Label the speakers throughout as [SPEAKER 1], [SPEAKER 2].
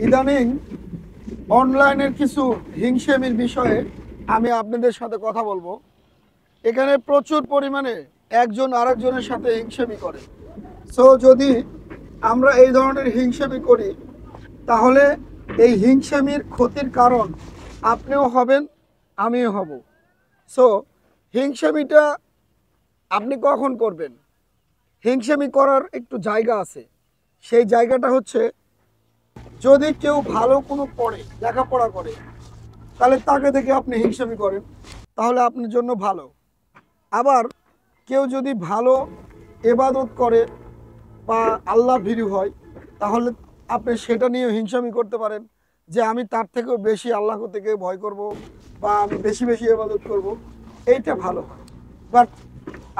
[SPEAKER 1] ইদানিং অনলাইনের কিছু হিংসেমির বিষয়ে আমি আপনাদের সাথে কথা বলবো। এখানে প্রচুর পরিমাণে একজন আরেকজনের সাথে হিংসেমি করে। সো যদি আমরা এই ধরনের হিংসেমি করি, তাহলে এই হিংসেমির ক্ষতির কারণ আপনিও হবেন, আমিও হব। সো হিংসেমিটা আপনি কখন করবেন? হিংসেমি করার একটু জায়গা আছে। সেই জায়গাটা হচ্ছে, যদি কেউ ভালো কোনো পড়ে, লেখাপড়া করে, তাহলে তাকে দেখে আপনি হিংসামি করেন, তাহলে আপনার জন্য ভালো। আবার কেউ যদি ভালো এবাদত করে বা আল্লাহ ভীরু হয়, তাহলে আপনি সেটা নিয়ে হিংসামি করতে পারেন যে আমি তার থেকেও বেশি আল্লাহ থেকে ভয় করব বা আমি বেশি বেশি এবাদত করব। এইটা ভালো হয়। বাট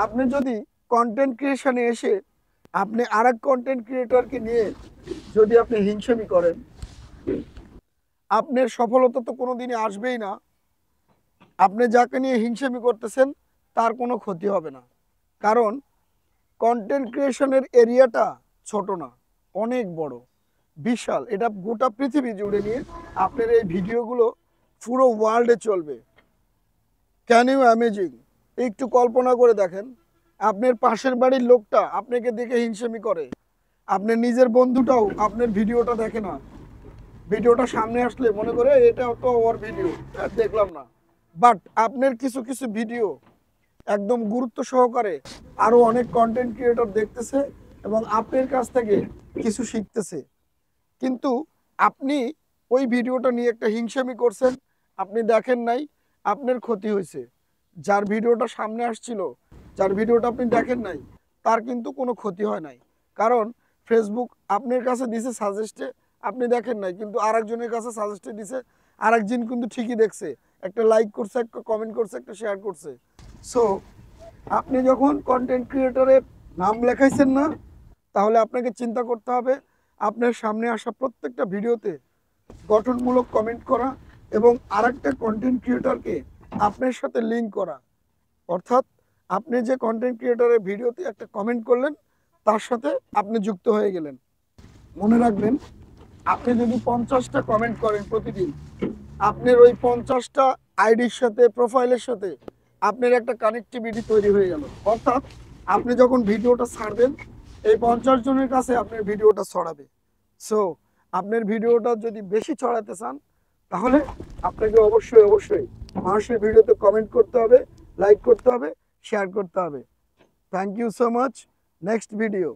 [SPEAKER 1] আপনি যদি কন্টেন্ট ক্রিয়েশনে এসে আপনি আরেক কন্টেন্ট ক্রিয়েটরকে নিয়ে যদি আপনি হিংসামি করেন, আপনার সফলতা তো কোনোদিনই আসবেই না। আপনি যাকে নিয়ে হিংসামি করতেছেন তার কোনো ক্ষতি হবে না। কারণ কন্টেন্ট ক্রিয়েশনের এরিয়াটা ছোট না, অনেক বড়, বিশাল। এটা গোটা পৃথিবী জুড়ে নিয়ে আপনার এই ভিডিওগুলো পুরো ওয়ার্ল্ডে চলবে। Can you amazing? একটু কল্পনা করে দেখেন, আপনার পাশের বাড়ির লোকটা আপনাকে দেখে হিংসামি করে, আপনার নিজের বন্ধুটাও আপনার ভিডিওটা দেখে না। ভিডিওটা সামনে আসলে মনে করে এটা তো ওর ভিডিও, দেখলাম না। বাট আপনার কিছু কিছু ভিডিও একদম গুরুত্ব সহকারে আরো অনেক কন্টেন্ট ক্রিয়েটর দেখতেছে এবং আপনার কাছ থেকে কিছু শিখতেছে। কিন্তু আপনি ওই ভিডিওটা নিয়ে একটা হিংসামি করছেন, আপনি দেখেন নাই, আপনার ক্ষতি হয়েছে। যার ভিডিওটা সামনে আসছিল, যার ভিডিওটা আপনি দেখেন নাই, তার কিন্তু কোনো ক্ষতি হয় নাই। কারণ ফেসবুক আপনার কাছে দিছে সাজেস্টে, আপনি দেখেন নাই, কিন্তু আরেকজনের কাছে সাজেস্টে দিছে, আরেকজন কিন্তু ঠিকই দেখছে, একটা লাইক করছে, একটা কমেন্ট করছে, একটা শেয়ার করছে। সো আপনি যখন কন্টেন্ট ক্রিয়েটরের নাম লেখাইছেন না, তাহলে আপনাকে চিন্তা করতে হবে আপনার সামনে আসা প্রত্যেকটা ভিডিওতে গঠনমূলক কমেন্ট করা এবং আরেকটা কন্টেন্ট ক্রিয়েটরকে আপনার সাথে লিঙ্ক করা। অর্থাৎ আপনি যে কন্টেন্ট ক্রিয়েটরের ভিডিওতে একটা কমেন্ট করলেন, তার সাথে আপনি যুক্ত হয়ে গেলেন। মনে রাখবেন, আপনি যদি 50টা কমেন্ট করেন প্রতিদিন, আপনার ওই 50টা আইডির সাথে, প্রোফাইলের সাথে আপনার একটা কানেক্টিভিটি তৈরি হয়ে গেল। অর্থাৎ আপনি যখন ভিডিওটা ছাড়বেন, এই 50 জনের কাছে আপনার ভিডিওটা ছড়াবে। সো আপনার ভিডিওটা যদি বেশি ছড়াতে চান, তাহলে আপনাকে অবশ্যই অবশ্যই মানুষের ভিডিওতে কমেন্ট করতে হবে, লাইক করতে হবে, শেয়ার করতে হবে। Thank you so much. Next video.